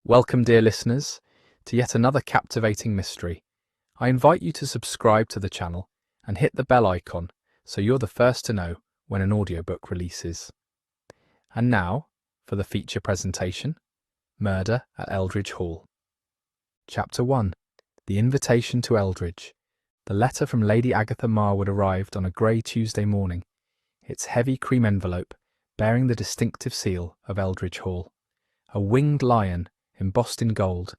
Welcome, dear listeners, to yet another captivating mystery. I invite you to subscribe to the channel and hit the bell icon so you're the first to know when an audiobook releases. And now, for the feature presentation, Murder at Eldridge Hall. Chapter 1. The Invitation to Eldridge. The letter from Lady Agatha Marwood arrived on a grey Tuesday morning, its heavy cream envelope bearing the distinctive seal of Eldridge Hall. A winged lion embossed in gold,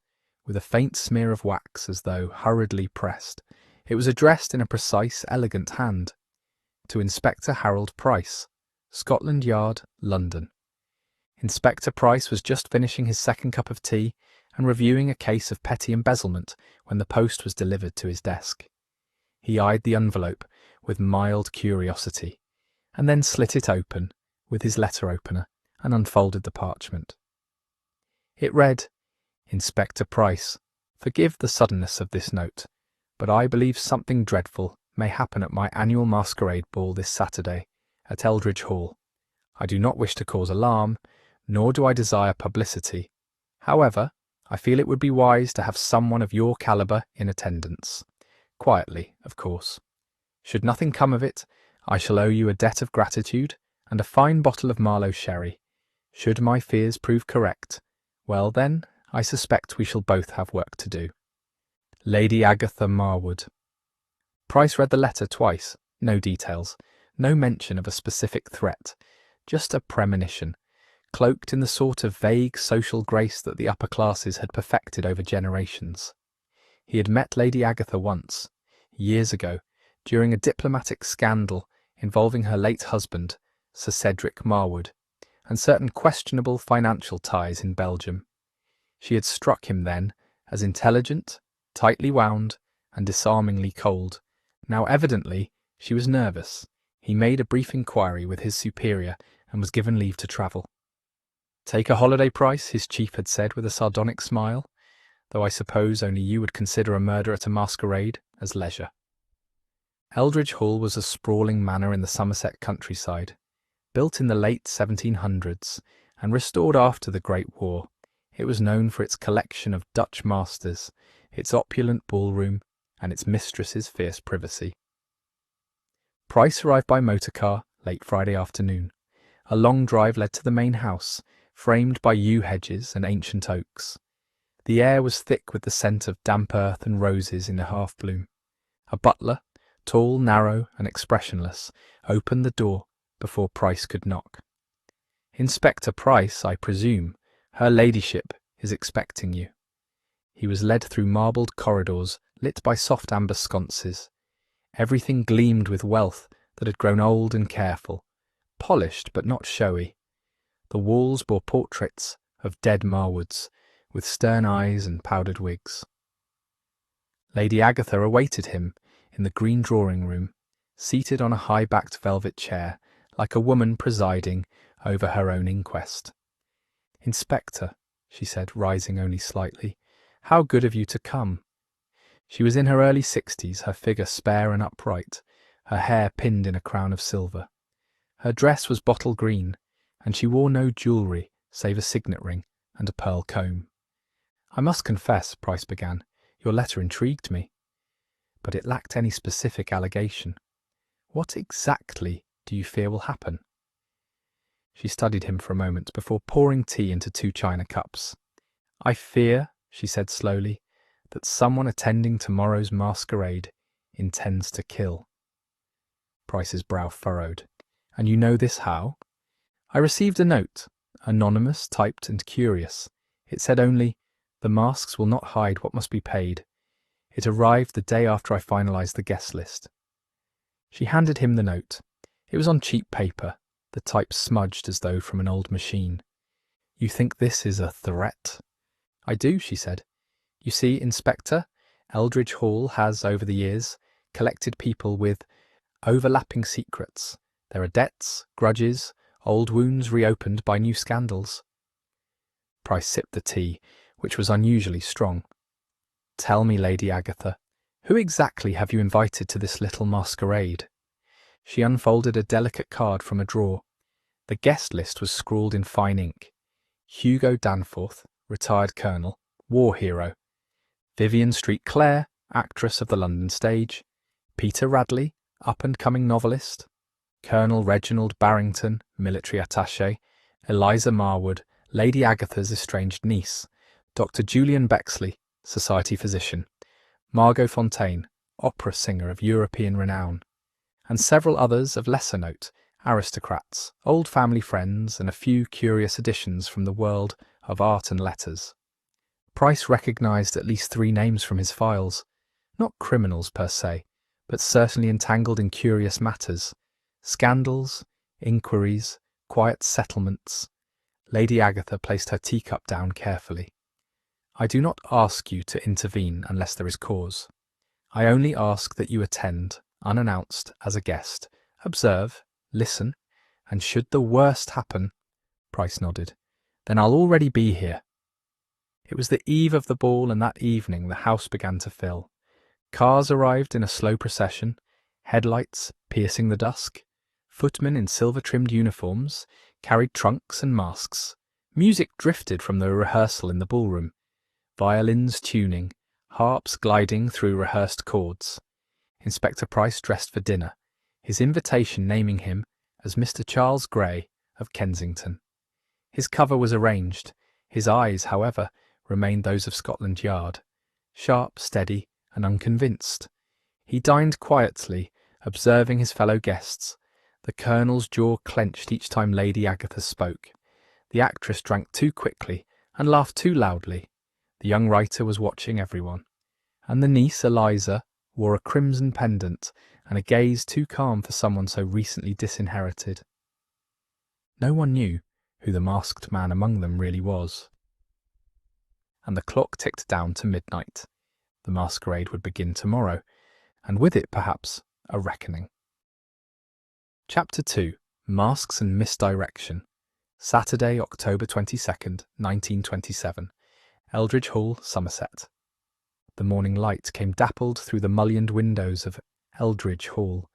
with a faint smear of wax as though hurriedly pressed. It was addressed in a precise, elegant hand. To Inspector Harold Price, Scotland Yard, London. Inspector Price was just finishing his second cup of tea and reviewing a case of petty embezzlement when the post was delivered to his desk. He eyed the envelope with mild curiosity, and then slit it open with his letter opener and unfolded the parchment. It read, "Inspector Price, forgive the suddenness of this note, but I believe something dreadful may happen at my annual masquerade ball this Saturday at Eldridge Hall. I do not wish to cause alarm, nor do I desire publicity. However, I feel it would be wise to have someone of your calibre in attendance. Quietly, of course. Should nothing come of it, I shall owe you a debt of gratitude and a fine bottle of Marlow sherry. Should my fears prove correct, well then, I suspect we shall both have work to do. Lady Agatha Marwood." Price read the letter twice. No details, no mention of a specific threat, just a premonition, cloaked in the sort of vague social grace that the upper classes had perfected over generations. He had met Lady Agatha once, years ago, during a diplomatic scandal involving her late husband, Sir Cedric Marwood, and certain questionable financial ties in Belgium. She had struck him then as intelligent, tightly wound, and disarmingly cold. Now evidently she was nervous. He made a brief inquiry with his superior and was given leave to travel. "Take a holiday, Price," his chief had said with a sardonic smile, "though I suppose only you would consider a murder at a masquerade as leisure." Eldridge Hall was a sprawling manor in the Somerset countryside, built in the late 1700s and restored after the Great War. It was known for its collection of Dutch masters, its opulent ballroom, and its mistress's fierce privacy. Price arrived by motor car late Friday afternoon. A long drive led to the main house, framed by yew hedges and ancient oaks. The air was thick with the scent of damp earth and roses in half-bloom. A butler, tall, narrow, and expressionless, opened the door before Price could knock. "Inspector Price, I presume. Her ladyship is expecting you." He was led through marbled corridors lit by soft amber sconces. Everything gleamed with wealth that had grown old and careful, polished but not showy. The walls bore portraits of dead Marwoods, with stern eyes and powdered wigs. Lady Agatha awaited him in the green drawing-room, seated on a high-backed velvet chair, like a woman presiding over her own inquest. "Inspector," she said, rising only slightly, "how good of you to come." She was in her early 60s, her figure spare and upright, her hair pinned in a crown of silver. Her dress was bottle green, and she wore no jewellery save a signet ring and a pearl comb. "I must confess," Price began, "your letter intrigued me." But it lacked any specific allegation. "What exactly do you fear will happen?" She studied him for a moment before pouring tea into 2 china cups. "I fear," she said slowly, "that someone attending tomorrow's masquerade intends to kill." Price's brow furrowed. "And you know this how?" "I received a note, anonymous, typed and curious. It said only, 'The masks will not hide what must be paid.' It arrived the day after I finalised the guest list." She handed him the note. It was on cheap paper, the type smudged as though from an old machine. "You think this is a threat?" "I do," she said. "You see, Inspector, Eldridge Hall has, over the years, collected people with overlapping secrets. There are debts, grudges, old wounds reopened by new scandals." Price sipped the tea, which was unusually strong. "Tell me, Lady Agatha, who exactly have you invited to this little masquerade?" She unfolded a delicate card from a drawer. The guest list was scrawled in fine ink. Hugo Danforth, retired colonel, war hero. Vivian Street Clare, actress of the London stage. Peter Radley, up-and-coming novelist. Colonel Reginald Barrington, military attaché. Eliza Marwood, Lady Agatha's estranged niece. Dr. Julian Bexley, society physician. Margot Fontaine, opera singer of European renown. And several others of lesser note, aristocrats, old family friends, and a few curious additions from the world of art and letters. Price recognised at least 3 names from his files, not criminals per se, but certainly entangled in curious matters, scandals, inquiries, quiet settlements. Lady Agatha placed her teacup down carefully. I do not ask you to intervene unless there is cause. I only ask that you attend, unannounced, as a guest, observe, listen, and should the worst happen, Price nodded, then I'll already be here. It was the eve of the ball, and that evening the house began to fill. Cars arrived in a slow procession, headlights piercing the dusk. Footmen in silver-trimmed uniforms carried trunks and masks. Music drifted from the rehearsal in the ballroom, violins tuning, harps gliding through rehearsed chords. Inspector Price dressed for dinner, his invitation naming him as Mr. Charles Grey of Kensington. His cover was arranged. His eyes, however, remained those of Scotland Yard, sharp, steady, and unconvinced. He dined quietly, observing his fellow guests. The colonel's jaw clenched each time Lady Agatha spoke. The actress drank too quickly and laughed too loudly. The young writer was watching everyone. And the niece, Eliza, wore a crimson pendant and a gaze too calm for someone so recently disinherited. No one knew who the masked man among them really was. And the clock ticked down to midnight. The masquerade would begin tomorrow, and with it, perhaps, a reckoning. Chapter 2. Masks and Misdirection. Saturday, October 22nd, 1927. Eldridge Hall, Somerset. The morning light came dappled through the mullioned windows of Eldridge Hall,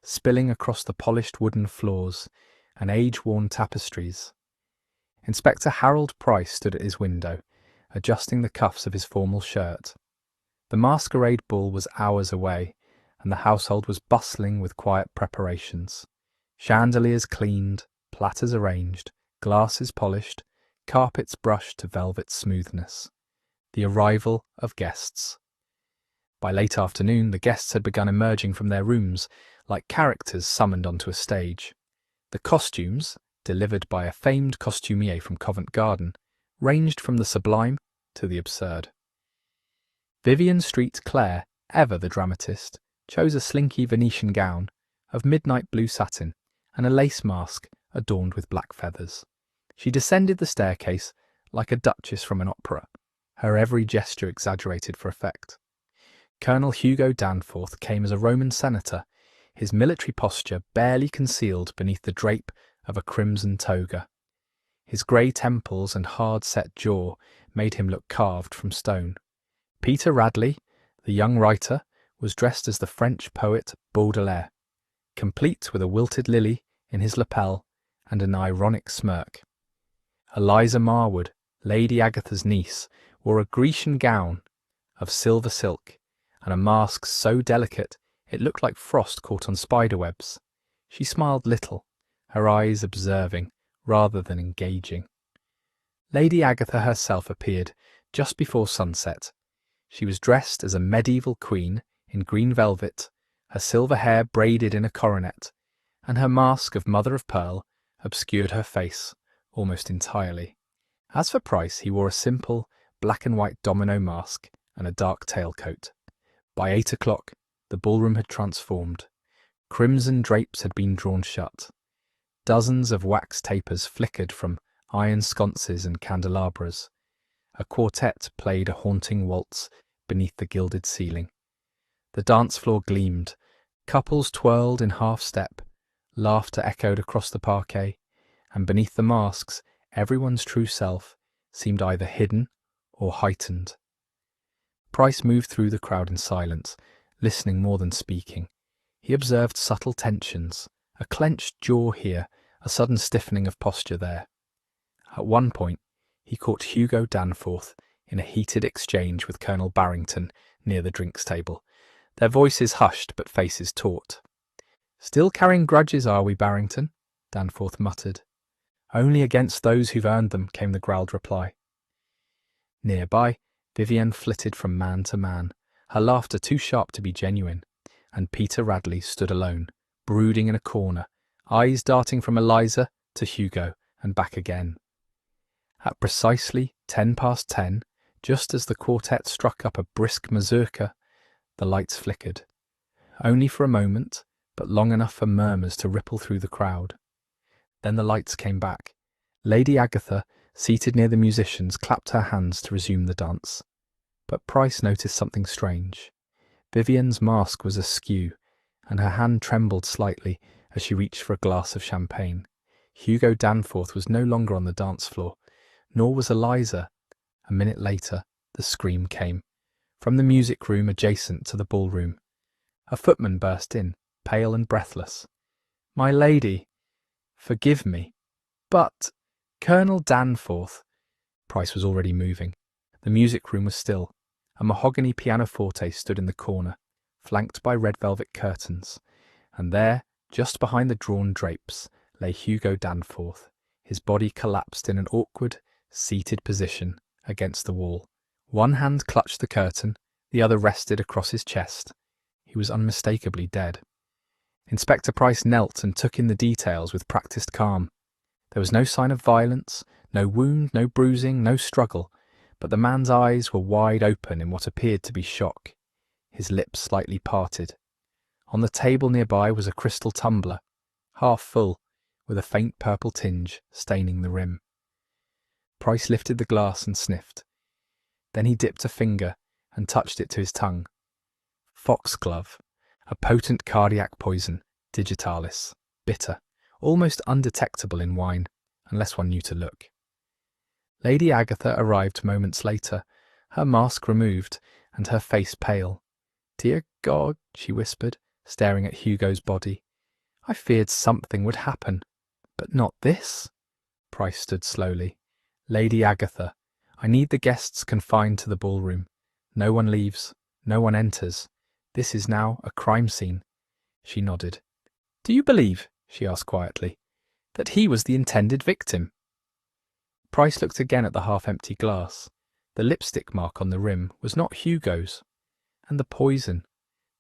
spilling across the polished wooden floors and age-worn tapestries. Inspector Harold Price stood at his window, adjusting the cuffs of his formal shirt. The masquerade ball was hours away, and the household was bustling with quiet preparations. Chandeliers cleaned, platters arranged, glasses polished, carpets brushed to velvet smoothness. The arrival of guests. By late afternoon, the guests had begun emerging from their rooms, like characters summoned onto a stage. The costumes, delivered by a famed costumier from Covent Garden, ranged from the sublime to the absurd. Vivian Street Clare, ever the dramatist, chose a slinky Venetian gown of midnight blue satin and a lace mask adorned with black feathers. She descended the staircase like a duchess from an opera, her every gesture exaggerated for effect. Colonel Hugo Danforth came as a Roman senator, his military posture barely concealed beneath the drape of a crimson toga. His grey temples and hard-set jaw made him look carved from stone. Peter Radley, the young writer, was dressed as the French poet Baudelaire, complete with a wilted lily in his lapel and an ironic smirk. Eliza Marwood, Lady Agatha's niece, wore a Grecian gown of silver silk and a mask so delicate it looked like frost caught on spiderwebs. She smiled little, her eyes observing rather than engaging. Lady Agatha herself appeared just before sunset. She was dressed as a medieval queen in green velvet, her silver hair braided in a coronet, and her mask of mother of pearl obscured her face almost entirely. As for Price, he wore a simple black and white domino mask and a dark tailcoat. By 8 o'clock, the ballroom had transformed. Crimson drapes had been drawn shut. Dozens of wax tapers flickered from iron sconces and candelabras. A quartet played a haunting waltz beneath the gilded ceiling. The dance floor gleamed. Couples twirled in half-step. Laughter echoed across the parquet, and beneath the masks, everyone's true self seemed either hidden or heightened. Price moved through the crowd in silence, listening more than speaking. He observed subtle tensions, a clenched jaw here, a sudden stiffening of posture there. At one point, he caught Hugo Danforth in a heated exchange with Colonel Barrington near the drinks table. Their voices hushed but faces taut. "Still carrying grudges, are we, Barrington?" Danforth muttered. "Only against those who've earned them," came the growled reply. Nearby, Vivienne flitted from man to man, her laughter too sharp to be genuine, and Peter Radley stood alone, brooding in a corner, eyes darting from Eliza to Hugo and back again. At precisely 10 past 10, just as the quartet struck up a brisk mazurka, the lights flickered. Only for a moment, but long enough for murmurs to ripple through the crowd. Then the lights came back. Lady Agatha, seated near the musicians, clapped her hands to resume the dance. But Price noticed something strange. Vivienne's mask was askew, and her hand trembled slightly as she reached for a glass of champagne. Hugo Danforth was no longer on the dance floor, nor was Eliza. A minute later, the scream came, from the music room adjacent to the ballroom. A footman burst in, pale and breathless. "My lady, forgive me, but Colonel Danforth—" Price was already moving. The music room was still. A mahogany pianoforte stood in the corner, flanked by red velvet curtains, and there, just behind the drawn drapes, lay Hugo Danforth, his body collapsed in an awkward, seated position against the wall. One hand clutched the curtain, the other rested across his chest. He was unmistakably dead. Inspector Price knelt and took in the details with practised calm. There was no sign of violence, no wound, no bruising, no struggle, but the man's eyes were wide open in what appeared to be shock, his lips slightly parted. On the table nearby was a crystal tumbler, half full, with a faint purple tinge staining the rim. Price lifted the glass and sniffed. Then he dipped a finger and touched it to his tongue. Foxglove, a potent cardiac poison, digitalis, bitter, almost undetectable in wine, unless one knew to look. Lady Agatha arrived moments later, her mask removed and her face pale. "Dear God," she whispered, staring at Hugo's body. "I feared something would happen, but not this." Price stood slowly. "Lady Agatha, I need the guests confined to the ballroom. No one leaves, no one enters. This is now a crime scene." She nodded. "Do you believe," she asked quietly, "that he was the intended victim?" Price looked again at the half-empty glass. The lipstick mark on the rim was not Hugo's. And the poison,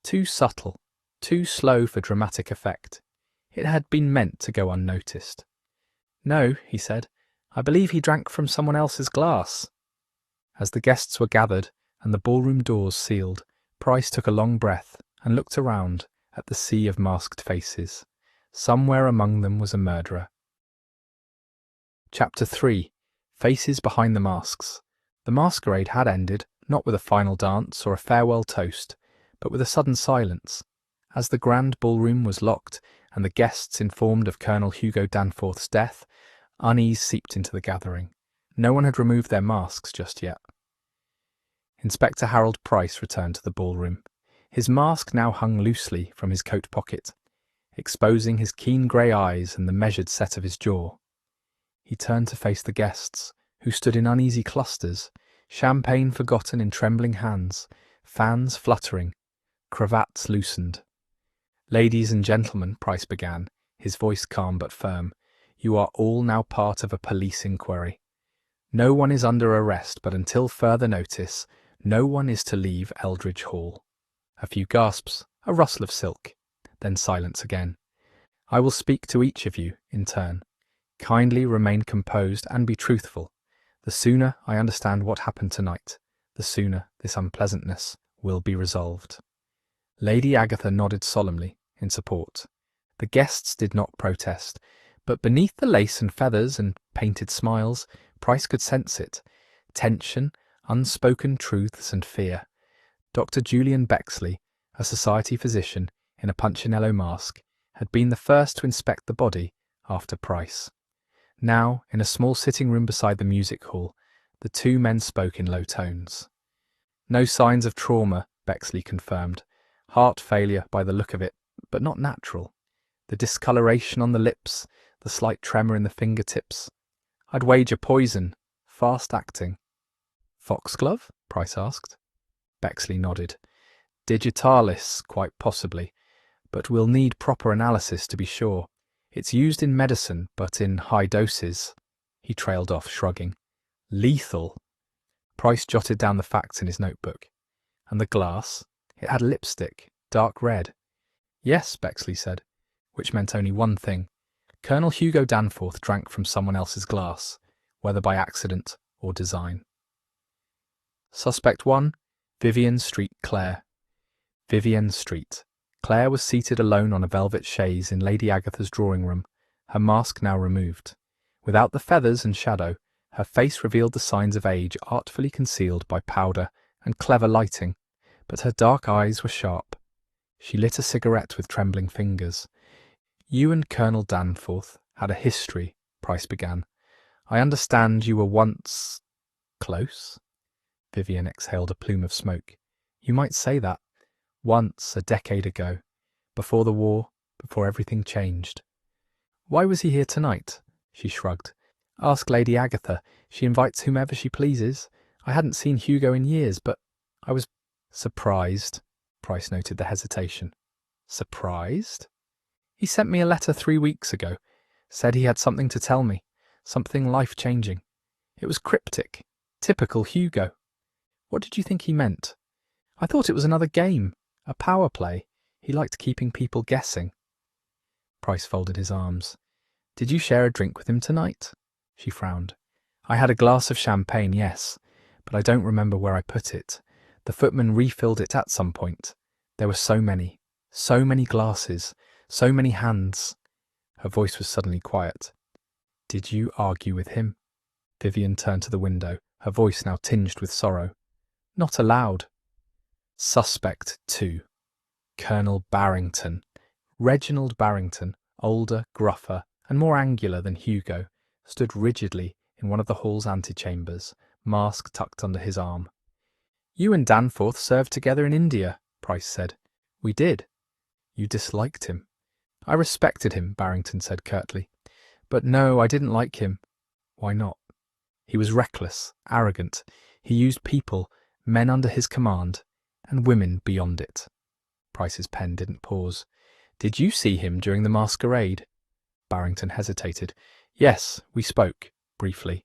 too subtle, too slow for dramatic effect. It had been meant to go unnoticed. "No," he said, "I believe he drank from someone else's glass." As the guests were gathered and the ballroom doors sealed, Price took a long breath and looked around at the sea of masked faces. Somewhere among them was a murderer. Chapter 3. Faces Behind the Masks. The masquerade had ended, not with a final dance or a farewell toast, but with a sudden silence. As the grand ballroom was locked and the guests informed of Colonel Hugo Danforth's death, unease seeped into the gathering. No one had removed their masks just yet. Inspector Harold Price returned to the ballroom. His mask now hung loosely from his coat pocket, exposing his keen grey eyes and the measured set of his jaw. He turned to face the guests, who stood in uneasy clusters, champagne forgotten in trembling hands, fans fluttering, cravats loosened. "Ladies and gentlemen," Price began, his voice calm but firm, "you are all now part of a police inquiry. No one is under arrest, but until further notice, no one is to leave Eldridge Hall." A few gasps, a rustle of silk, then silence again. "I will speak to each of you in turn. Kindly remain composed and be truthful. The sooner I understand what happened tonight, the sooner this unpleasantness will be resolved." Lady Agatha nodded solemnly in support. The guests did not protest, but beneath the lace and feathers and painted smiles, Price could sense it. Tension, unspoken truths and fear. Dr. Julian Bexley, a society physician in a punchinello mask, had been the first to inspect the body after Price. Now, in a small sitting room beside the music hall, the two men spoke in low tones. "No signs of trauma," Bexley confirmed. "Heart failure by the look of it, but not natural. The discoloration on the lips, the slight tremor in the fingertips. I'd wager poison, fast acting. Foxglove? Price asked. Bexley nodded. Digitalis, quite possibly, but we'll need proper analysis to be sure. It's used in medicine, but in high doses. He trailed off, shrugging. Lethal. Price jotted down the facts in his notebook. And the glass? It had lipstick, dark red. Yes, Bexley said, which meant only one thing. Colonel Hugo Danforth drank from someone else's glass, whether by accident or design. Suspect 1, Vivienne Street, Clare. Vivienne Street. Clare was seated alone on a velvet chaise in Lady Agatha's drawing room, her mask now removed. Without the feathers and shadow, her face revealed the signs of age artfully concealed by powder and clever lighting, but her dark eyes were sharp. She lit a cigarette with trembling fingers. You and Colonel Danforth had a history, Price began. I understand you were once close? Vivienne exhaled a plume of smoke. You might say that. Once, a decade ago. Before the war, before everything changed. Why was he here tonight? She shrugged. Ask Lady Agatha. She invites whomever she pleases. I hadn't seen Hugo in years, but I was surprised. Price noted the hesitation. Surprised? He sent me a letter 3 weeks ago. Said he had something to tell me. Something life-changing. It was cryptic. Typical Hugo. What did you think he meant? I thought it was another game. A power play. He liked keeping people guessing. Price folded his arms. Did you share a drink with him tonight? She frowned. I had a glass of champagne, yes, but I don't remember where I put it. The footman refilled it at some point. There were so many glasses, so many hands. Her voice was suddenly quiet. Did you argue with him? Vivienne turned to the window, her voice now tinged with sorrow. Not aloud. Suspect 2. Colonel Barrington. Reginald Barrington, older, gruffer, and more angular than Hugo, stood rigidly in one of the hall's antechambers, mask tucked under his arm. You and Danforth served together in India, Price said. We did. You disliked him. I respected him, Barrington said curtly. But no, I didn't like him. Why not? He was reckless, arrogant. He used people, men under his command, and women beyond it. Price's pen didn't pause. Did you see him during the masquerade? Barrington hesitated. Yes, we spoke, briefly.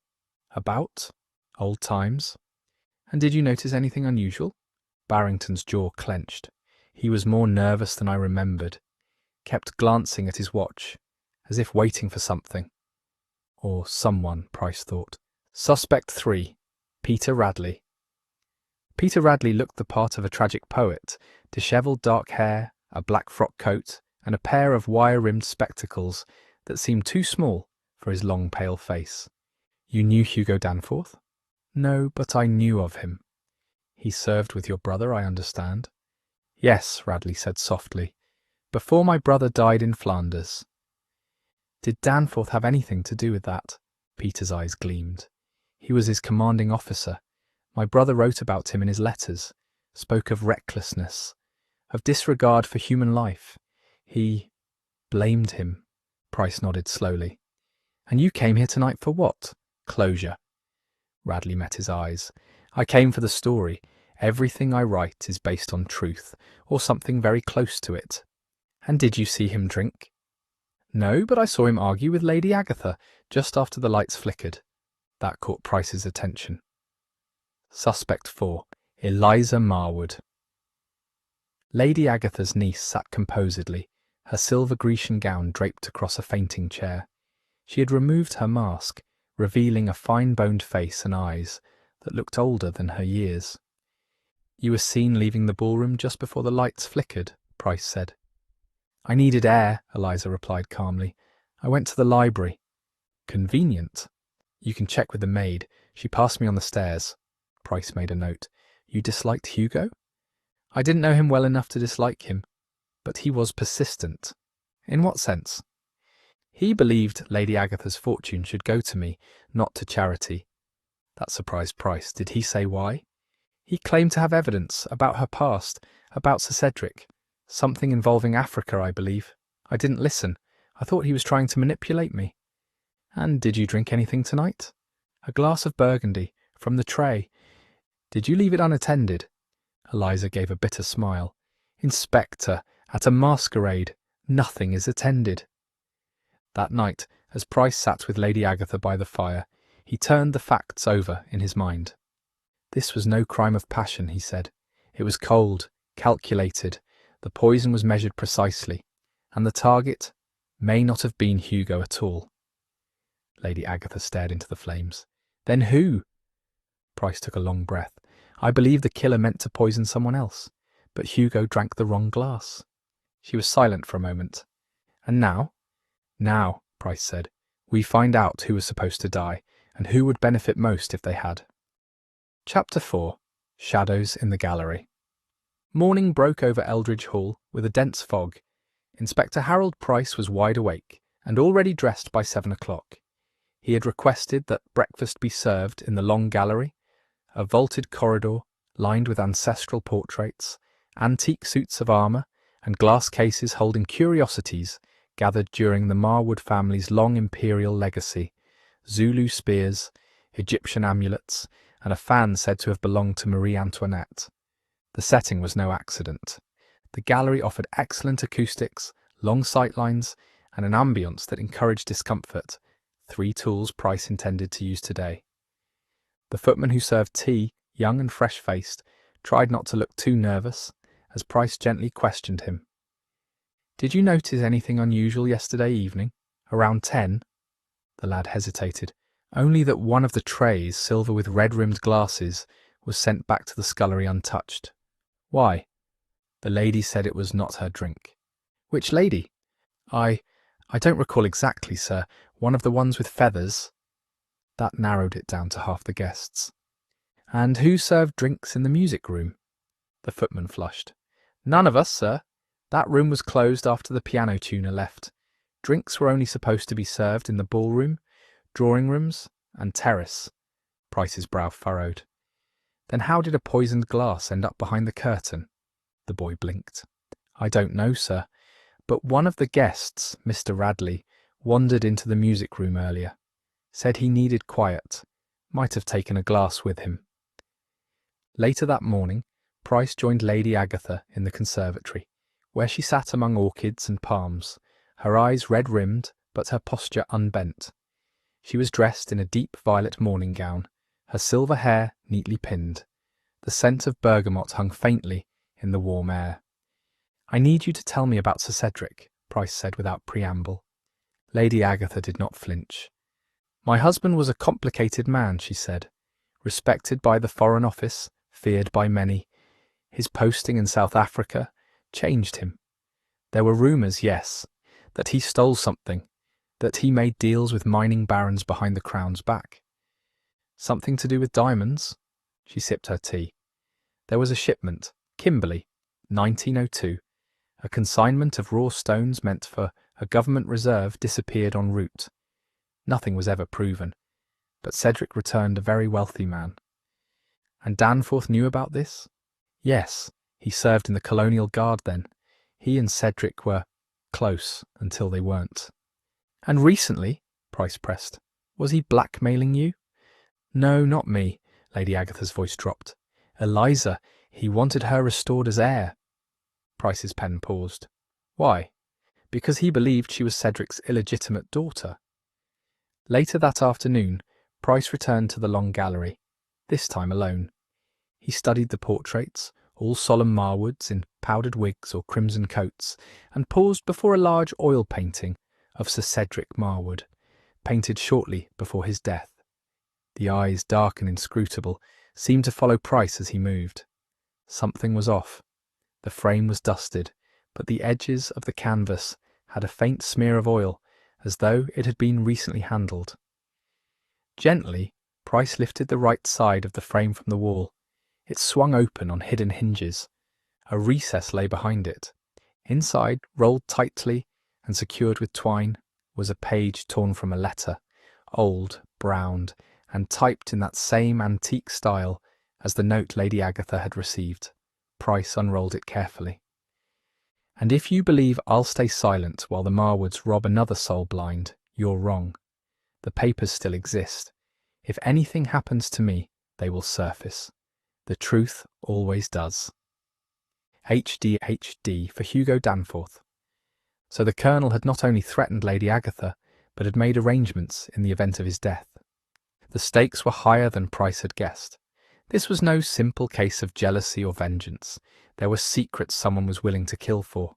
About? Old times? And did you notice anything unusual? Barrington's jaw clenched. He was more nervous than I remembered. Kept glancing at his watch, as if waiting for something. Or someone, Price thought. Suspect 3. Peter Radley. Peter Radley looked the part of a tragic poet, dishevelled dark hair, a black frock coat, and a pair of wire-rimmed spectacles that seemed too small for his long, pale face. You knew Hugo Danforth? No, but I knew of him. He served with your brother, I understand. Yes, Radley said softly. Before my brother died in Flanders. Did Danforth have anything to do with that? Peter's eyes gleamed. He was his commanding officer. My brother wrote about him in his letters, spoke of recklessness, of disregard for human life. He blamed him. Price nodded slowly. And you came here tonight for what? Closure. Radley met his eyes. I came for the story. Everything I write is based on truth, or something very close to it. And did you see him drink? No, but I saw him argue with Lady Agatha just after the lights flickered. That caught Price's attention. Suspect 4. Eliza Marwood. Lady Agatha's niece sat composedly, her silver Grecian gown draped across a fainting chair. She had removed her mask, revealing a fine-boned face and eyes that looked older than her years. You were seen leaving the ballroom just before the lights flickered, Price said. I needed air, Eliza replied calmly. I went to the library. Convenient. You can check with the maid. She passed me on the stairs. Price made a note. You disliked Hugo? I didn't know him well enough to dislike him, but he was persistent. In what sense? He believed Lady Agatha's fortune should go to me, not to charity. That surprised Price. Did he say why? He claimed to have evidence about her past, about Sir Cedric. Something involving Africa, I believe. I didn't listen. I thought he was trying to manipulate me. And did you drink anything tonight? A glass of Burgundy, from the tray. Did you leave it unattended? Eliza gave a bitter smile. Inspector, at a masquerade, nothing is attended. That night, as Price sat with Lady Agatha by the fire, he turned the facts over in his mind. This was no crime of passion, he said. It was cold, calculated, the poison was measured precisely, and the target may not have been Hugo at all. Lady Agatha stared into the flames. Then who? Price took a long breath. I believe the killer meant to poison someone else, but Hugo drank the wrong glass. She was silent for a moment. And now? Now, Price said, we find out who was supposed to die, and who would benefit most if they had. Chapter 4. Shadows in the Gallery. Morning broke over Eldridge Hall with a dense fog. Inspector Harold Price was wide awake, and already dressed by 7 o'clock. He had requested that breakfast be served in the long gallery, a vaulted corridor lined with ancestral portraits, antique suits of armour, and glass cases holding curiosities gathered during the Marwood family's long imperial legacy, Zulu spears, Egyptian amulets, and a fan said to have belonged to Marie Antoinette. The setting was no accident. The gallery offered excellent acoustics, long sightlines, and an ambience that encouraged discomfort, 3 tools Price intended to use today. The footman who served tea, young and fresh-faced, tried not to look too nervous, as Price gently questioned him. Did you notice anything unusual yesterday evening, around 10? The lad hesitated. Only that one of the trays, silver with red-rimmed glasses, was sent back to the scullery untouched. Why? The lady said it was not her drink. Which lady? I don't recall exactly, sir. One of the ones with feathers. That narrowed it down to half the guests. And who served drinks in the music room? The footman flushed. None of us, sir. That room was closed after the piano tuner left. Drinks were only supposed to be served in the ballroom, drawing rooms, and terrace. Price's brow furrowed. Then how did a poisoned glass end up behind the curtain? The boy blinked. I don't know, sir, but one of the guests, Mr. Radley, wandered into the music room earlier. Said he needed quiet. Might have taken a glass with him. Later that morning, Price joined Lady Agatha in the conservatory, where she sat among orchids and palms, her eyes red-rimmed but her posture unbent. She was dressed in a deep violet morning gown, her silver hair neatly pinned. The scent of bergamot hung faintly in the warm air. I need you to tell me about Sir Cedric, Price said without preamble. Lady Agatha did not flinch. My husband was a complicated man, she said, respected by the Foreign Office, feared by many. His posting in South Africa changed him. There were rumours, yes, that he stole something, that he made deals with mining barons behind the Crown's back. Something to do with diamonds? She sipped her tea. There was a shipment, Kimberley, 1902. A consignment of raw stones meant for a government reserve disappeared en route. Nothing was ever proven, but Cedric returned a very wealthy man. And Danforth knew about this? Yes, he served in the Colonial Guard then. He and Cedric were close until they weren't. And recently, Price pressed, was he blackmailing you? No, not me, Lady Agatha's voice dropped. Eliza, he wanted her restored as heir. Price's pen paused. Why? Because he believed she was Cedric's illegitimate daughter. Later that afternoon, Price returned to the long gallery, this time alone. He studied the portraits, all solemn Marwoods in powdered wigs or crimson coats, and paused before a large oil painting of Sir Cedric Marwood, painted shortly before his death. The eyes, dark and inscrutable, seemed to follow Price as he moved. Something was off. The frame was dusted, but the edges of the canvas had a faint smear of oil, as though it had been recently handled. Gently, Price lifted the right side of the frame from the wall. It swung open on hidden hinges. A recess lay behind it. Inside, rolled tightly and secured with twine, was a page torn from a letter, old, browned, and typed in that same antique style as the note Lady Agatha had received. Price unrolled it carefully. And if you believe I'll stay silent while the Marwoods rob another soul blind, you're wrong. The papers still exist. If anything happens to me, they will surface. The truth always does. HDHD for Hugo Danforth. So the Colonel had not only threatened Lady Agatha, but had made arrangements in the event of his death. The stakes were higher than Price had guessed. This was no simple case of jealousy or vengeance. There were secrets someone was willing to kill for.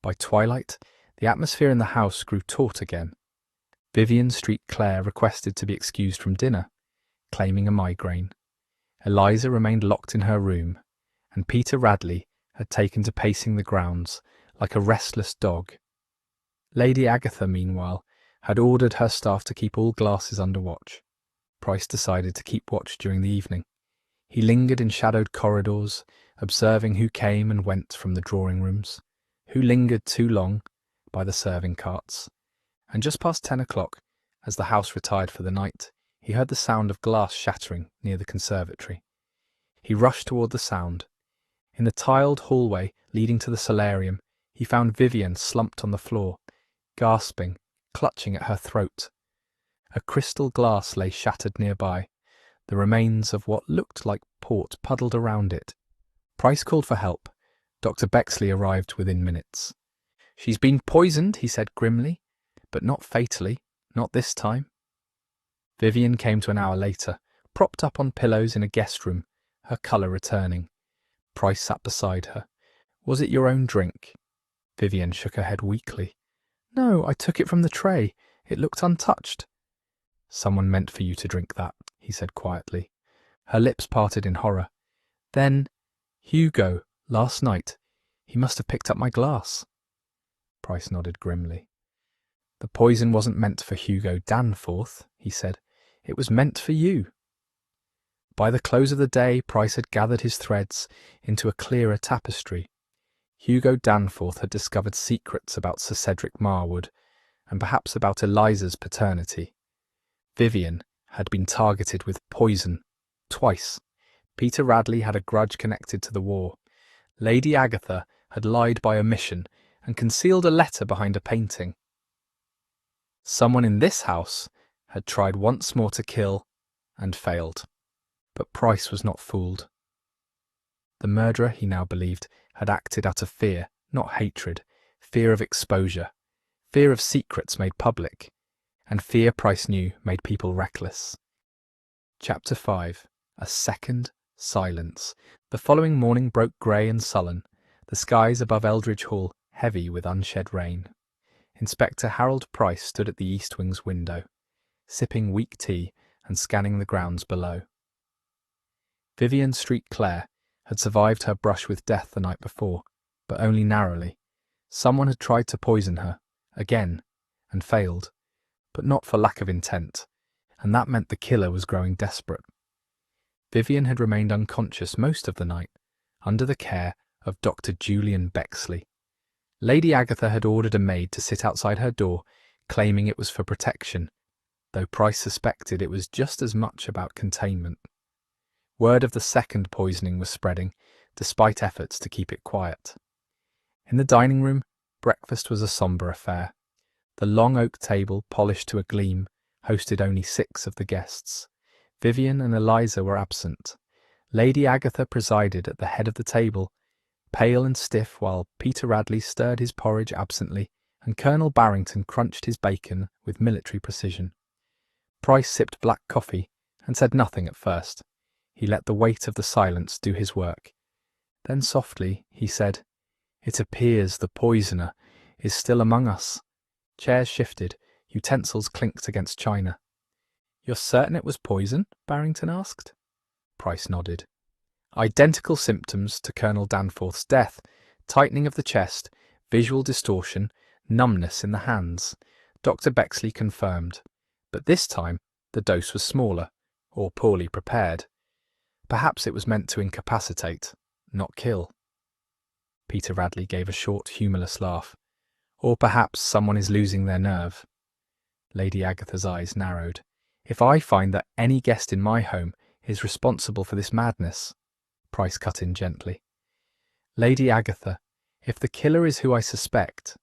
By twilight, the atmosphere in the house grew taut again. Vivian Street Clare requested to be excused from dinner, claiming a migraine. Eliza remained locked in her room, and Peter Radley had taken to pacing the grounds like a restless dog. Lady Agatha, meanwhile, had ordered her staff to keep all glasses under watch. Price decided to keep watch during the evening. He lingered in shadowed corridors, observing who came and went from the drawing rooms, who lingered too long by the serving carts, and just past 10 o'clock, as the house retired for the night, he heard the sound of glass shattering near the conservatory. He rushed toward the sound. In the tiled hallway leading to the solarium, he found Vivian slumped on the floor, gasping, clutching at her throat. A crystal glass lay shattered nearby, the remains of what looked like port puddled around it. Price called for help. Dr. Bexley arrived within minutes. "She's been poisoned," he said grimly, "but not fatally, not this time." Vivian came to an hour later, propped up on pillows in a guest room, her colour returning. Price sat beside her. "Was it your own drink?" Vivian shook her head weakly. "No, I took it from the tray. It looked untouched." "Someone meant for you to drink that," he said quietly. Her lips parted in horror. "Then, Hugo, last night, he must have picked up my glass." Price nodded grimly. "The poison wasn't meant for Hugo Danforth," he said. "It was meant for you." By the close of the day, Price had gathered his threads into a clearer tapestry. Hugo Danforth had discovered secrets about Sir Cedric Marwood, and perhaps about Eliza's paternity. Vivian had been targeted with poison, twice. Peter Radley had a grudge connected to the war. Lady Agatha had lied by omission and concealed a letter behind a painting. Someone in this house had tried once more to kill and failed. But Price was not fooled. The murderer, he now believed, had acted out of fear, not hatred, fear of exposure, fear of secrets made public, and fear, Price knew, made people reckless. Chapter 5. A second silence. The following morning broke grey and sullen, the skies above Eldridge Hall heavy with unshed rain. Inspector Harold Price stood at the east wing's window, sipping weak tea and scanning the grounds below. Vivian Street Clare had survived her brush with death the night before, but only narrowly. Someone had tried to poison her, again, and failed, but not for lack of intent, and that meant the killer was growing desperate. Vivian had remained unconscious most of the night, under the care of Dr. Julian Bexley. Lady Agatha had ordered a maid to sit outside her door, claiming it was for protection, though Price suspected it was just as much about containment. Word of the second poisoning was spreading, despite efforts to keep it quiet. In the dining room, breakfast was a sombre affair. The long oak table, polished to a gleam, hosted only 6 of the guests. Vivian and Eliza were absent. Lady Agatha presided at the head of the table, pale and stiff, while Peter Radley stirred his porridge absently, and Colonel Barrington crunched his bacon with military precision. Price sipped black coffee and said nothing at first. He let the weight of the silence do his work. Then softly he said, "It appears the poisoner is still among us." Chairs shifted, utensils clinked against china. "You're certain it was poison?" Barrington asked. Price nodded. "Identical symptoms to Colonel Danforth's death: tightening of the chest, visual distortion, numbness in the hands." Dr. Bexley confirmed. But this time the dose was smaller, or poorly prepared. Perhaps it was meant to incapacitate, not kill. Peter Radley gave a short, humourless laugh. "Or perhaps someone is losing their nerve." Lady Agatha's eyes narrowed. "If I find that any guest in my home is responsible for this madness," Price cut in gently. "Lady Agatha, if the killer is who I suspect,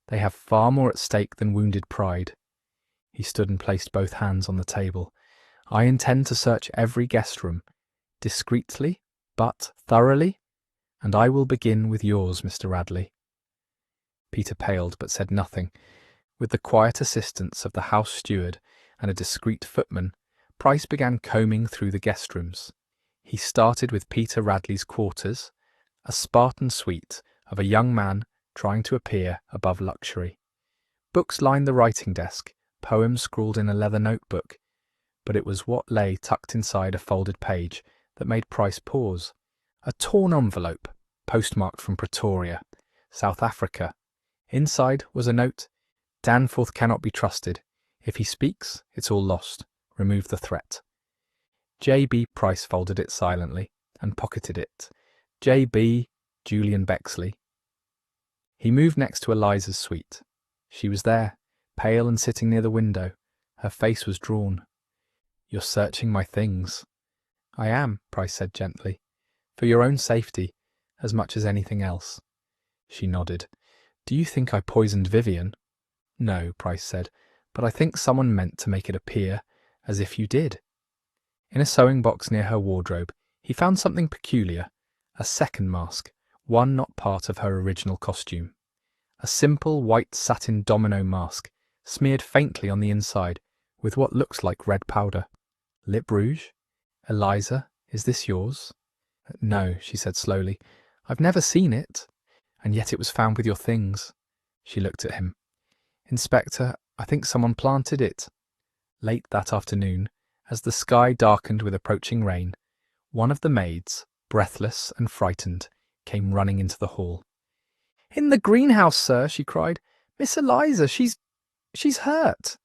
they have far more at stake than wounded pride." He stood and placed both hands on the table. I intend to search every guest room, discreetly, but thoroughly, and I will begin with yours, Mr. Radley." Peter paled but said nothing. With the quiet assistance of the house steward and a discreet footman, Price began combing through the guest rooms. He started with Peter Radley's quarters, a Spartan suite of a young man trying to appear above luxury. Books lined the writing desk, poems scrawled in a leather notebook, but it was what lay tucked inside a folded page that made Price pause. A torn envelope, postmarked from Pretoria, South Africa. Inside was a note: "Danforth cannot be trusted. If he speaks, it's all lost. Remove the threat." J.B. Price folded it silently and pocketed it. J.B. Julian Bexley. He moved next to Eliza's suite. She was there, pale and sitting near the window. Her face was drawn. "You're searching my things." "I am," Price said gently. "For your own safety, as much as anything else." She nodded. "Do you think I poisoned Vivian?" "No," Price said, "but I think someone meant to make it appear as if you did." In a sewing box near her wardrobe, he found something peculiar, a second mask, one not part of her original costume. A simple white satin domino mask, smeared faintly on the inside with what looks like red powder. "Lip rouge? Eliza, is this yours?" "No," she said slowly. "I've never seen it. And yet it was found with your things." She looked at him. "Inspector, I think someone planted it." Late that afternoon, as the sky darkened with approaching rain, one of the maids, breathless and frightened, came running into the hall. "In the greenhouse, sir," she cried. "Miss Eliza, she's hurt."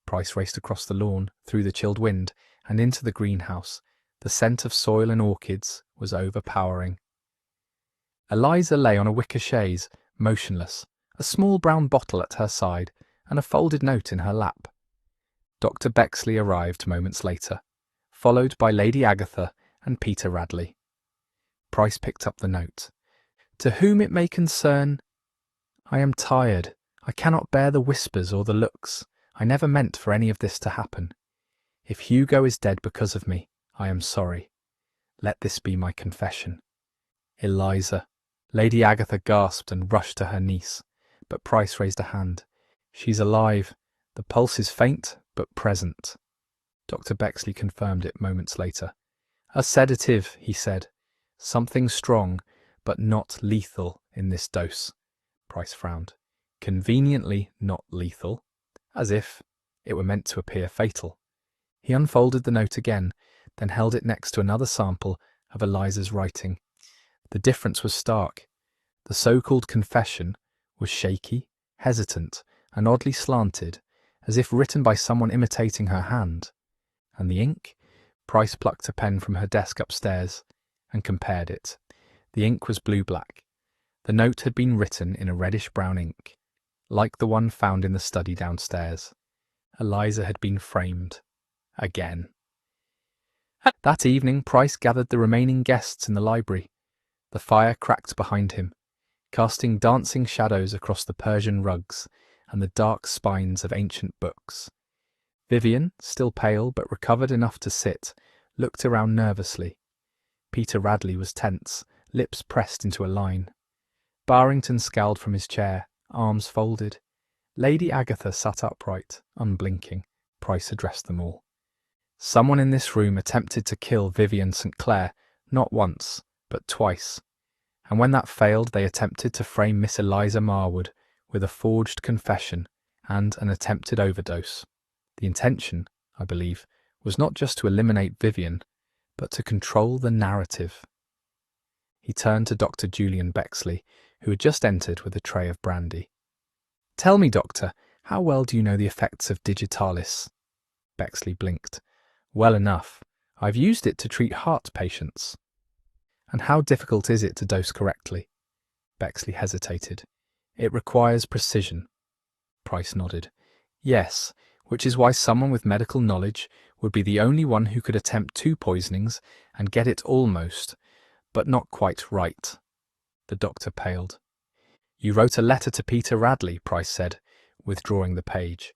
Price raced across the lawn, through the chilled wind, and into the greenhouse. The scent of soil and orchids was overpowering. Eliza lay on a wicker chaise, motionless, a small brown bottle at her side, and a folded note in her lap. Dr. Bexley arrived moments later, followed by Lady Agatha and Peter Radley. Price picked up the note. "To whom it may concern, I am tired. I cannot bear the whispers or the looks. I never meant for any of this to happen. If Hugo is dead because of me, I am sorry. Let this be my confession. Eliza." Lady Agatha gasped and rushed to her niece, but Price raised a hand. "She's alive. The pulse is faint, but present." Dr. Bexley confirmed it moments later. "A sedative," he said. "Something strong, but not lethal in this dose." Price frowned. "Conveniently not lethal, as if it were meant to appear fatal." He unfolded the note again, then held it next to another sample of Eliza's writing. The difference was stark. The so-called confession was shaky, hesitant, and oddly slanted, as if written by someone imitating her hand. And the ink? Price plucked a pen from her desk upstairs and compared it. The ink was blue-black. The note had been written in a reddish-brown ink, like the one found in the study downstairs. Eliza had been framed. Again. That evening, Price gathered the remaining guests in the library. The fire cracked behind him, casting dancing shadows across the Persian rugs and the dark spines of ancient books. Vivian, still pale but recovered enough to sit, looked around nervously. Peter Radley was tense, lips pressed into a line. Barrington scowled from his chair, arms folded. Lady Agatha sat upright, unblinking. Price addressed them all. "Someone in this room attempted to kill Vivian St. Clair, not once, but twice. And when that failed, they attempted to frame Miss Eliza Marwood with a forged confession and an attempted overdose. The intention, I believe, was not just to eliminate Vivian, but to control the narrative." He turned to Dr. Julian Bexley, who had just entered with a tray of brandy. "Tell me, Doctor, how well do you know the effects of digitalis?" Bexley blinked. "Well enough. I've used it to treat heart patients." "And how difficult is it to dose correctly?" Bexley hesitated. "It requires precision." Price nodded. "Yes, which is why someone with medical knowledge would be the only one who could attempt 2 poisonings and get it almost, but not quite right." The doctor paled. "You wrote a letter to Peter Radley," Price said, withdrawing the page,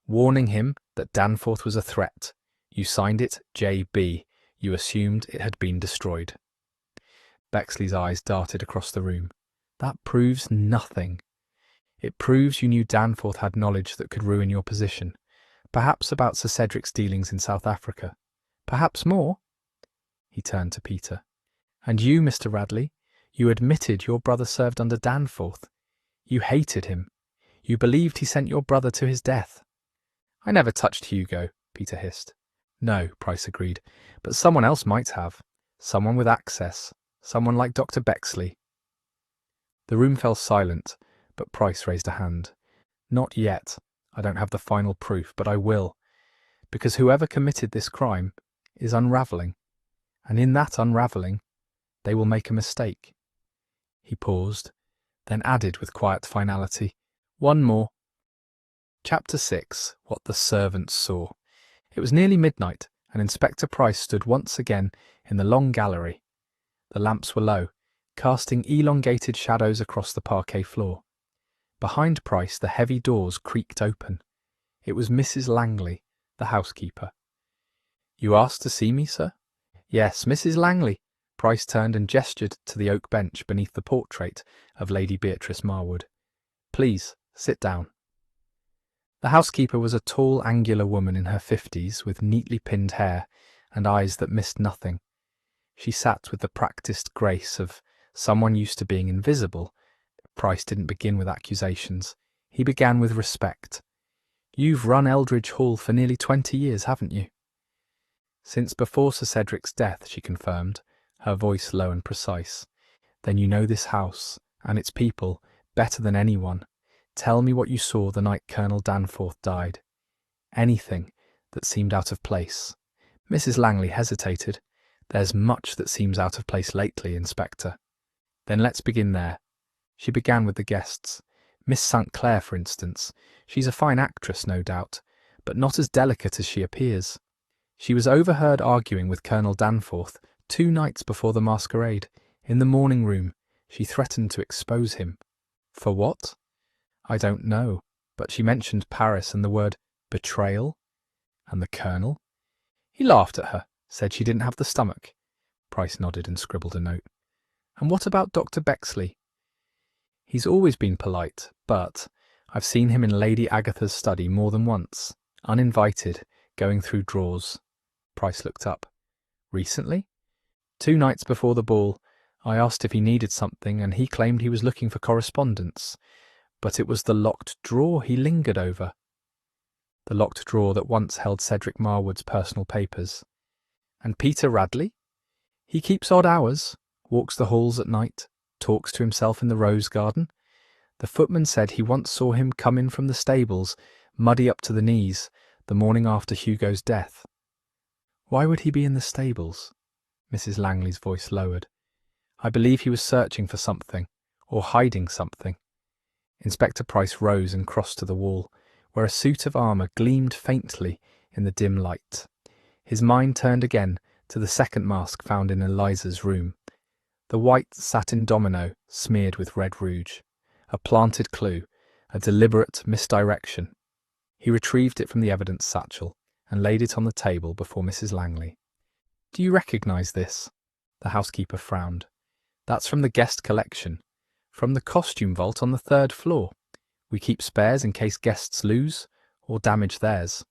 "warning him that Danforth was a threat. You signed it J.B. You assumed it had been destroyed. Bexley's eyes darted across the room. That proves nothing. It proves you knew Danforth had knowledge that could ruin your position. Perhaps about Sir Cedric's dealings in South Africa. Perhaps more. He turned to Peter. And you, Mr. Radley, you admitted your brother served under Danforth. You hated him. You believed he sent your brother to his death. I never touched Hugo, Peter hissed. No, Price agreed, but someone else might have. Someone with access. Someone like Dr. Bexley. The room fell silent, but Price raised a hand. Not yet. I don't have the final proof, but I will. Because whoever committed this crime is unravelling. And in that unravelling, they will make a mistake. He paused, then added with quiet finality, one more. Chapter 6. What the Servants Saw. It was nearly midnight, and Inspector Price stood once again in the long gallery. The lamps were low, casting elongated shadows across the parquet floor. Behind Price the heavy doors creaked open. It was Mrs. Langley, the housekeeper. You asked to see me, sir? Yes, Mrs. Langley. Price turned and gestured to the oak bench beneath the portrait of Lady Beatrice Marwood. Please, sit down. The housekeeper was a tall, angular woman in her 50s, with neatly pinned hair and eyes that missed nothing. She sat with the practised grace of someone used to being invisible. Price didn't begin with accusations. He began with respect. You've run Eldridge Hall for nearly 20 years, haven't you? Since before Sir Cedric's death, she confirmed, her voice low and precise. Then you know this house, and its people, better than anyone. Tell me what you saw the night Colonel Danforth died. Anything that seemed out of place. Mrs. Langley hesitated. There's much that seems out of place lately, Inspector. Then let's begin there. She began with the guests. Miss St. Clair, for instance. She's a fine actress, no doubt, but not as delicate as she appears. She was overheard arguing with Colonel Danforth 2 nights before the masquerade. In the morning room, she threatened to expose him. For what? I don't know, but she mentioned Paris and the word betrayal. And the Colonel? He laughed at her, said she didn't have the stomach. Price nodded and scribbled a note. And what about Dr. Bexley? He's always been polite, but I've seen him in Lady Agatha's study more than once, uninvited, going through drawers. Price looked up. Recently? 2 nights before the ball, I asked if he needed something, and he claimed he was looking for correspondence. But it was the locked drawer he lingered over. The locked drawer that once held Cedric Marwood's personal papers. And Peter Radley? He keeps odd hours, walks the halls at night, talks to himself in the rose garden. The footman said he once saw him come in from the stables, muddy up to the knees, the morning after Hugo's death. Why would he be in the stables? Mrs. Langley's voice lowered. I believe he was searching for something, or hiding something. Inspector Price rose and crossed to the wall, where a suit of armour gleamed faintly in the dim light. His mind turned again to the second mask found in Eliza's room. The white satin domino smeared with red rouge. A planted clue, a deliberate misdirection. He retrieved it from the evidence satchel and laid it on the table before Mrs. Langley. Do you recognise this? The housekeeper frowned. That's from the guest collection. From the costume vault on the 3rd floor. We keep spares in case guests lose or damage theirs.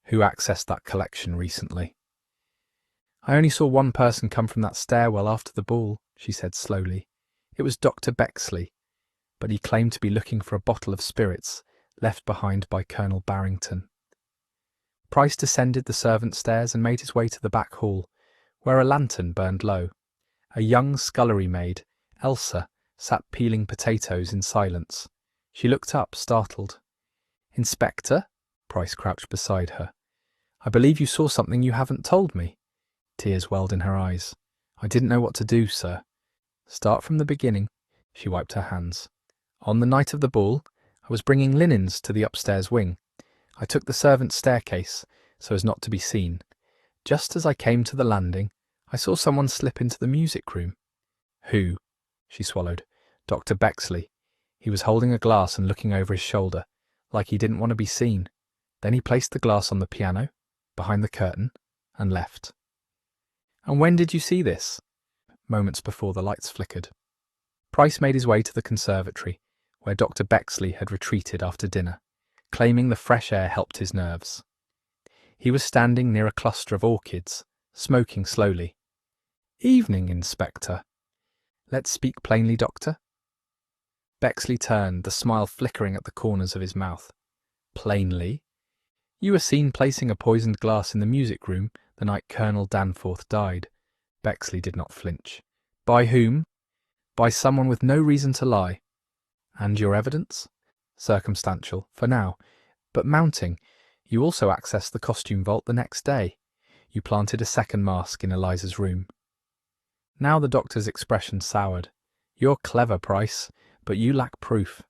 Who accessed that collection recently? I only saw one person come from that stairwell after the ball, she said slowly. It was Dr. Bexley, but he claimed to be looking for a bottle of spirits left behind by Colonel Barrington. Price descended the servant stairs and made his way to the back hall, where a lantern burned low. A young scullery maid, Elsa, sat peeling potatoes in silence. She looked up, startled. Inspector? Price crouched beside her. I believe you saw something you haven't told me. Tears welled in her eyes. I didn't know what to do, sir. Start from the beginning. She wiped her hands. On the night of the ball, I was bringing linens to the upstairs wing. I took the servants' staircase, so as not to be seen. Just as I came to the landing, I saw someone slip into the music room. Who? She swallowed. Dr. Bexley. He was holding a glass and looking over his shoulder, like he didn't want to be seen. Then he placed the glass on the piano, behind the curtain and left. And when did you see this? Moments before the lights flickered. Price made his way to the conservatory, where Dr. Bexley had retreated after dinner, claiming the fresh air helped his nerves. He was standing near a cluster of orchids, smoking slowly. "Evening, Inspector." "Let's speak plainly, Doctor." Bexley turned, the smile flickering at the corners of his mouth. "Plainly? You were seen placing a poisoned glass in the music room the night Colonel Danforth died." Bexley did not flinch. "By whom?" "By someone with no reason to lie." "And your evidence?" "Circumstantial, for now. But mounting, you also accessed the costume vault the next day. You planted a second mask in Eliza's room." Now the doctor's expression soured. "You're clever, Price, but you lack proof."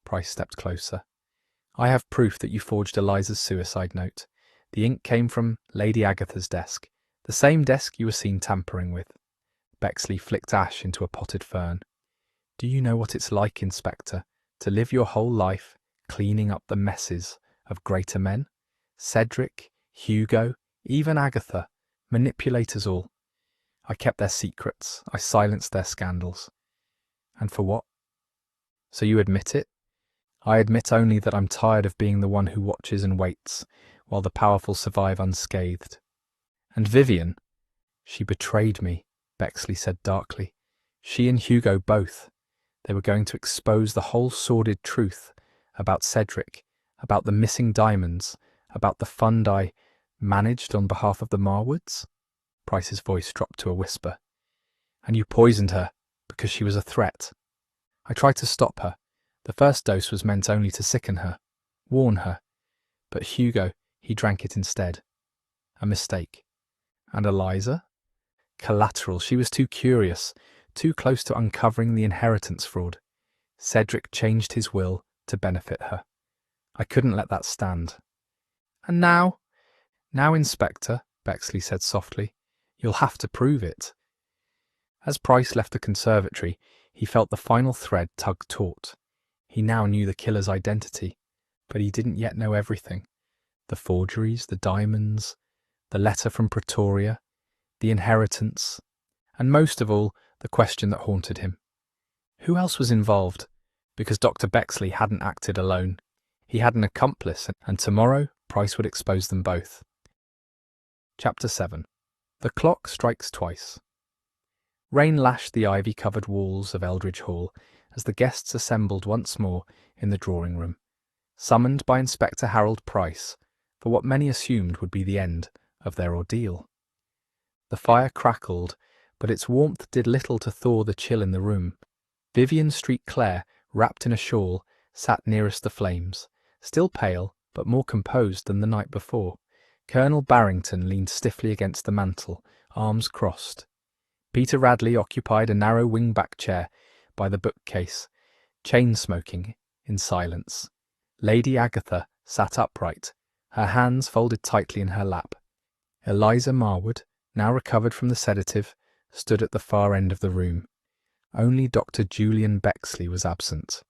Price stepped closer. "I have proof that you forged Eliza's suicide note. The ink came from Lady Agatha's desk, the same desk you were seen tampering with." Bexley flicked ash into a potted fern. "Do you know what it's like, Inspector, to live your whole life cleaning up the messes of greater men? Cedric, Hugo, even Agatha, manipulators all. I kept their secrets, I silenced their scandals. And for what? So you admit it?" "I admit only that I'm tired of being the one who watches and waits, while the powerful survive unscathed." "And Vivian?" "She betrayed me," Bexley said darkly. "She and Hugo both. They were going to expose the whole sordid truth about Cedric, about the missing diamonds, about the fund I managed on behalf of the Marwoods." Price's voice dropped to a whisper. "And you poisoned her because she was a threat." "I tried to stop her. The first dose was meant only to sicken her, warn her. But Hugo, he drank it instead. A mistake." "And Eliza?" "Collateral. She was too curious, too close to uncovering the inheritance fraud. Cedric changed his will to benefit her. I couldn't let that stand." "And now?" "Now, Inspector," Bexley said softly, "you'll have to prove it." As Price left the conservatory, he felt the final thread tug taut. He now knew the killer's identity, but he didn't yet know everything. The forgeries, the diamonds, the letter from Pretoria, the inheritance, and most of all, the question that haunted him. Who else was involved? Because Dr. Bexley hadn't acted alone. He had an accomplice, and tomorrow Price would expose them both. Chapter 7. The clock strikes twice. Rain lashed the ivy-covered walls of Eldridge Hall as the guests assembled once more in the drawing-room, summoned by Inspector Harold Price for what many assumed would be the end of their ordeal. The fire crackled, but its warmth did little to thaw the chill in the room. Vivian Street Clare, wrapped in a shawl, sat nearest the flames, still pale but more composed than the night before. Colonel Barrington leaned stiffly against the mantel, arms crossed. Peter Radley occupied a narrow wing-back chair by the bookcase, chain-smoking in silence. Lady Agatha sat upright, her hands folded tightly in her lap. Eliza Marwood, now recovered from the sedative, stood at the far end of the room. Only Dr. Julian Bexley was absent.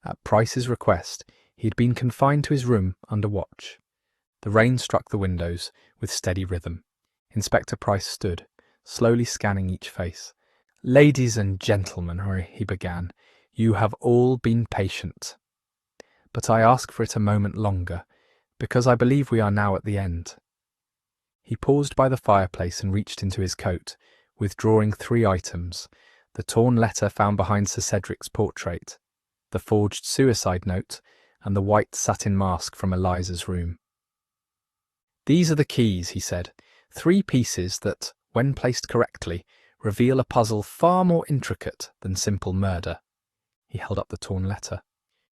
At Price's request, he had been confined to his room under watch. The rain struck the windows with steady rhythm. Inspector Price stood, slowly scanning each face. "Ladies and gentlemen," he began, "you have all been patient. But I ask for it a moment longer, because I believe we are now at the end." He paused by the fireplace and reached into his coat, withdrawing 3 items: the torn letter found behind Sir Cedric's portrait, the forged suicide note, and the white satin mask from Eliza's room. "These are the keys," he said, 3 pieces that, when placed correctly, reveal a puzzle far more intricate than simple murder. He held up the torn letter.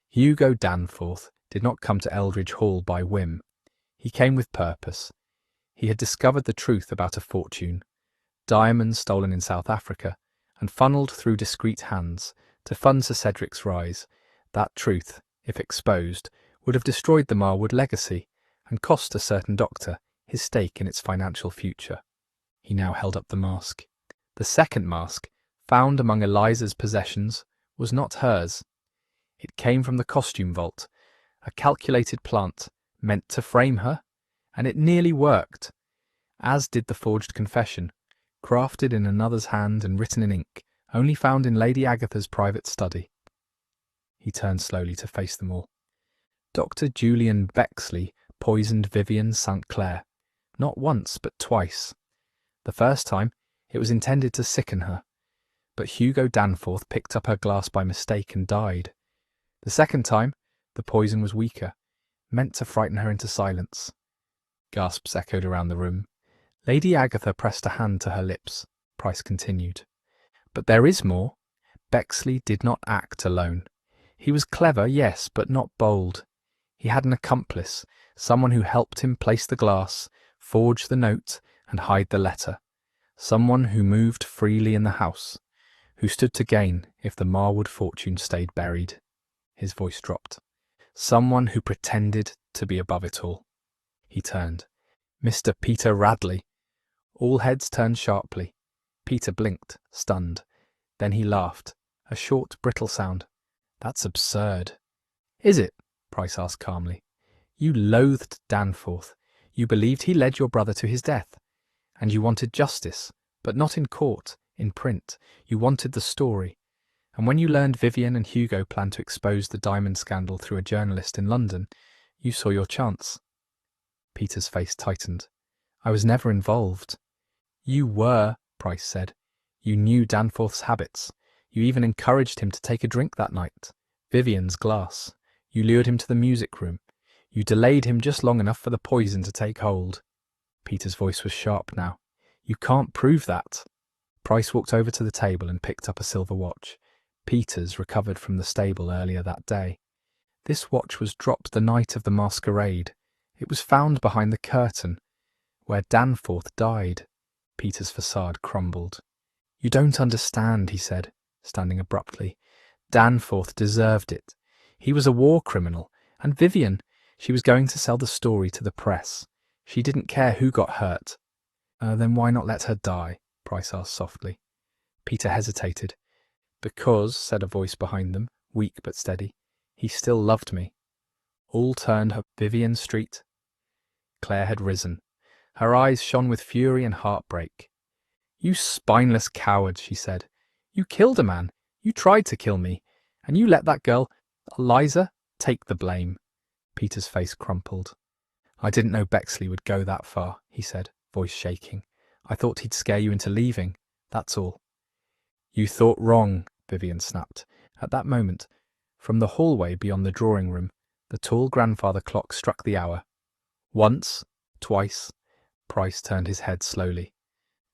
Hugo Danforth did not come to Eldridge Hall by whim. He came with purpose. He had discovered the truth about a fortune, diamonds stolen in South Africa, and funneled through discreet hands to fund Sir Cedric's rise. That truth, if exposed, would have destroyed the Marwood legacy and cost a certain doctor his stake in its financial future. He now held up the mask. The second mask, found among Eliza's possessions, was not hers. It came from the costume vault, a calculated plant meant to frame her And it nearly worked, as did the forged confession, crafted in another's hand and written in ink, only found in Lady Agatha's private study. He turned slowly to face them all. Dr. Julian Bexley poisoned Vivienne St. Clair, not once but twice. The first time, it was intended to sicken her, but Hugo Danforth picked up her glass by mistake and died. The second time, the poison was weaker, meant to frighten her into silence. Gasps echoed around the room. Lady Agatha pressed a hand to her lips. Price continued. But there is more. Bexley did not act alone. He was clever, yes, but not bold. He had an accomplice, someone who helped him place the glass, forge the note, and hide the letter. Someone who moved freely in the house, who stood to gain if the Marwood fortune stayed buried. His voice dropped. Someone who pretended to be above it all. He turned. Mr. Peter Radley. All heads turned sharply. Peter blinked, stunned. Then he laughed, a short, brittle sound. That's absurd. Is it? Price asked calmly. You loathed Danforth. You believed he led your brother to his death. And you wanted justice, but not in court, in print. You wanted the story. And when you learned Vivienne and Hugo planned to expose the diamond scandal through a journalist in London, you saw your chance. Peter's face tightened. I was never involved. You were, Price said. You knew Danforth's habits. You even encouraged him to take a drink that night. Vivienne's glass. You lured him to the music room. You delayed him just long enough for the poison to take hold. Peter's voice was sharp now. You can't prove that. Price walked over to the table and picked up a silver watch. Peter's, recovered from the stable earlier that day. This watch was dropped the night of the masquerade. It was found behind the curtain, where Danforth died. Peter's facade crumbled. You don't understand, he said, standing abruptly. Danforth deserved it. He was a war criminal, and Vivienne, she was going to sell the story to the press. She didn't care who got hurt. Then why not let her die? Price asked softly. Peter hesitated. Because, said a voice behind them, weak but steady, he still loved me. All turned up Vivienne Street. Claire had risen. Her eyes shone with fury and heartbreak. You spineless coward, she said. You killed a man. You tried to kill me. And you let that girl, Eliza, take the blame. Peter's face crumpled. I didn't know Bexley would go that far, he said, voice shaking. I thought he'd scare you into leaving. That's all. You thought wrong, Vivienne snapped. At that moment, from the hallway beyond the drawing room, the tall grandfather clock struck the hour. Once, twice. Price turned his head slowly.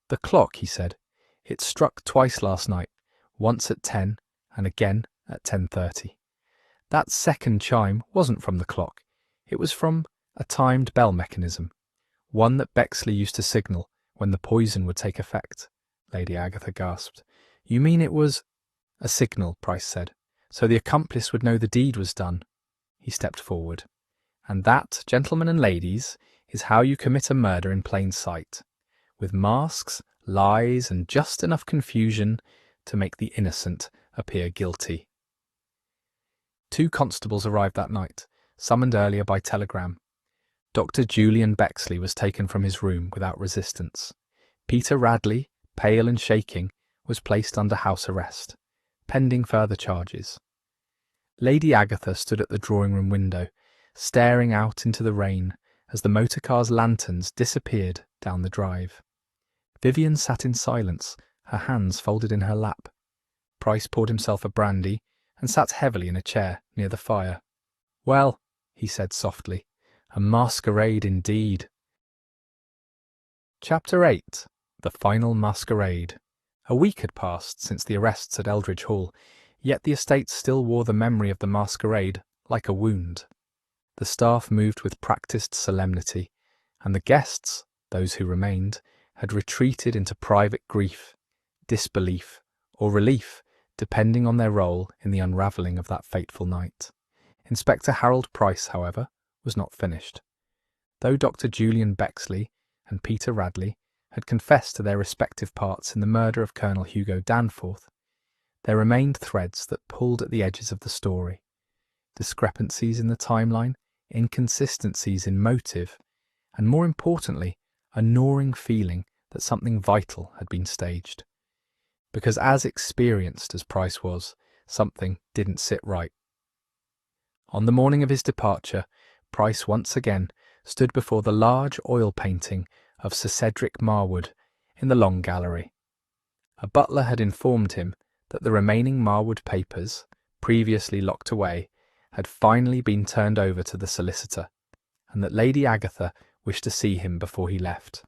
The clock, he said. It struck twice last night, once at 10 and again at 10:30. That second chime wasn't from the clock. It was from a timed bell mechanism, one that Bexley used to signal when the poison would take effect. Lady Agatha gasped. You mean it was... A signal, Price said, so the accomplice would know the deed was done. He stepped forward. And that, gentlemen and ladies, is how you commit a murder in plain sight, with masks, lies, and just enough confusion to make the innocent appear guilty. 2 constables arrived that night, summoned earlier by telegram. Dr. Julian Bexley was taken from his room without resistance. Peter Radley, pale and shaking, was placed under house arrest, pending further charges. Lady Agatha stood at the drawing-room window, staring out into the rain as the motor-car's lanterns disappeared down the drive. Vivienne sat in silence, her hands folded in her lap. Price poured himself a brandy and sat heavily in a chair near the fire. Well, he said softly, a masquerade indeed. Chapter 8. The Final Masquerade. A week had passed since the arrests at Eldridge Hall, yet the estate still wore the memory of the masquerade like a wound. The staff moved with practised solemnity, and the guests, those who remained, had retreated into private grief, disbelief, or relief, depending on their role in the unravelling of that fateful night. Inspector Harold Price, however, was not finished. Though Dr. Julian Bexley and Peter Radley had confessed to their respective parts in the murder of Colonel Hugo Danforth, there remained threads that pulled at the edges of the story. Discrepancies in the timeline, inconsistencies in motive, and more importantly, a gnawing feeling that something vital had been staged. Because as experienced as Price was, something didn't sit right. On the morning of his departure, Price once again stood before the large oil painting of Sir Cedric Marwood in the Long Gallery. A butler had informed him that the remaining Marwood papers, previously locked away, had finally been turned over to the solicitor, and that Lady Agatha wished to see him before he left.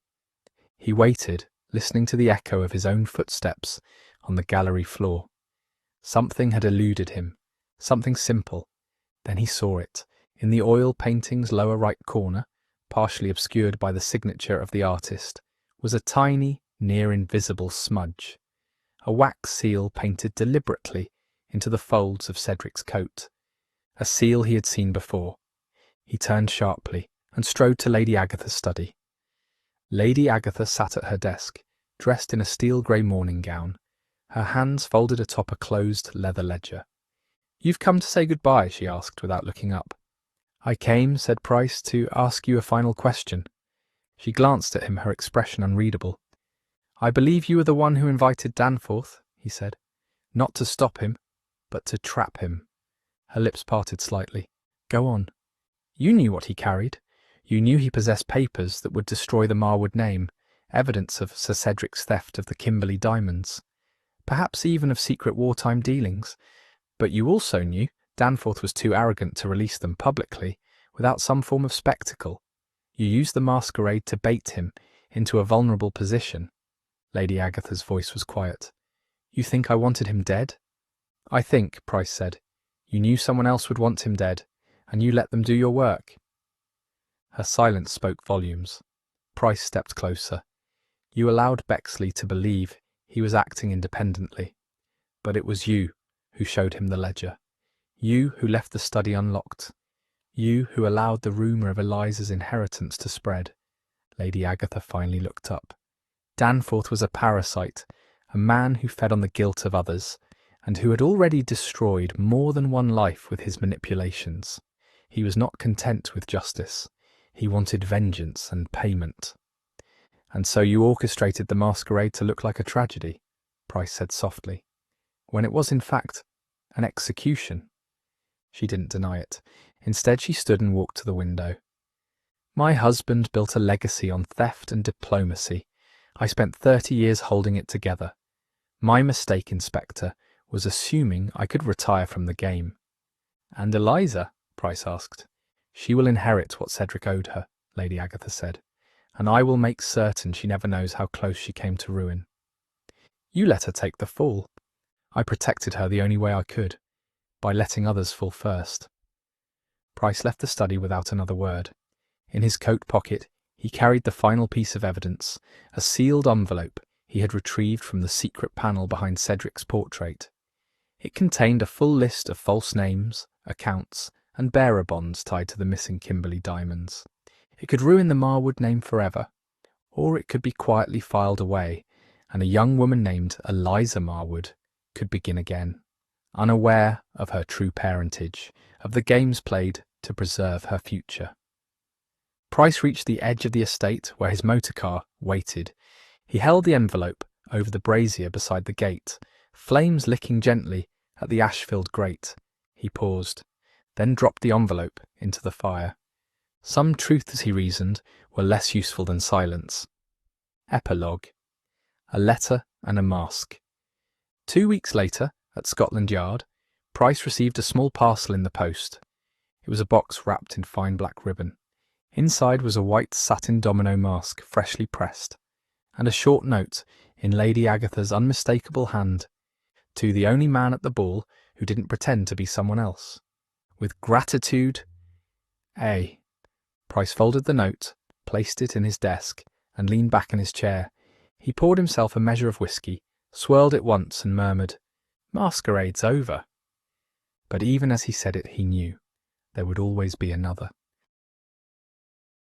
He waited, listening to the echo of his own footsteps on the gallery floor. Something had eluded him, something simple. Then he saw it, in the oil painting's lower right corner, partially obscured by the signature of the artist, was a tiny, near-invisible smudge, a wax seal painted deliberately into the folds of Cedric's coat, a seal he had seen before. He turned sharply and strode to Lady Agatha's study. Lady Agatha sat at her desk, dressed in a steel-grey morning gown, her hands folded atop a closed leather ledger. "You've come to say goodbye?" she asked without looking up. "I came," said Price, "to ask you a final question." She glanced at him, her expression unreadable. "I believe you are the one who invited Danforth," he said. "Not to stop him, but to trap him." Her lips parted slightly. "Go on." "You knew what he carried. You knew he possessed papers that would destroy the Marwood name, evidence of Sir Cedric's theft of the Kimberley diamonds, perhaps even of secret wartime dealings. But you also knew Danforth was too arrogant to release them publicly without some form of spectacle. You used the masquerade to bait him into a vulnerable position." Lady Agatha's voice was quiet. "You think I wanted him dead?" "I think," Price said, "you knew someone else would want him dead, and you let them do your work." Her silence spoke volumes. Price stepped closer. "You allowed Bexley to believe he was acting independently, but it was you who showed him the ledger. You who left the study unlocked. You who allowed the rumour of Eliza's inheritance to spread." Lady Agatha finally looked up. Danforth was a parasite, a man who fed on the guilt of others, and who had already destroyed more than one life with his manipulations. He was not content with justice. He wanted vengeance and payment. "And so you orchestrated the masquerade to look like a tragedy," Price said softly, "when it was in fact an execution." She didn't deny it. Instead, she stood and walked to the window. "My husband built a legacy on theft and diplomacy. I spent 30 years holding it together. My mistake, Inspector, was assuming I could retire from the game." "And Eliza?" Price asked. "She will inherit what Cedric owed her," Lady Agatha said, "and I will make certain she never knows how close she came to ruin." "You let her take the fall." "I protected her the only way I could, by letting others fall first." Price left the study without another word. In his coat pocket, he carried the final piece of evidence, a sealed envelope he had retrieved from the secret panel behind Cedric's portrait. It contained a full list of false names, accounts, and bearer bonds tied to the missing Kimberley diamonds. It could ruin the Marwood name forever, or it could be quietly filed away, and a young woman named Eliza Marwood could begin again, unaware of her true parentage, of the games played to preserve her future. Price reached the edge of the estate where his motor car waited. He held the envelope over the brazier beside the gate, flames licking gently at the ash-filled grate. He paused, then dropped the envelope into the fire. Some truths, he reasoned, were less useful than silence. Epilogue. A letter and a mask. 2 weeks later, at Scotland Yard, Price received a small parcel in the post. It was a box wrapped in fine black ribbon. Inside was a white satin domino mask, freshly pressed, and a short note in Lady Agatha's unmistakable hand, to the only man at the ball who didn't pretend to be someone else. With gratitude, A. Price folded the note, placed it in his desk, and leaned back in his chair. He poured himself a measure of whiskey, swirled it once, and murmured, "Masquerade's over." But even as he said it, he knew there would always be another.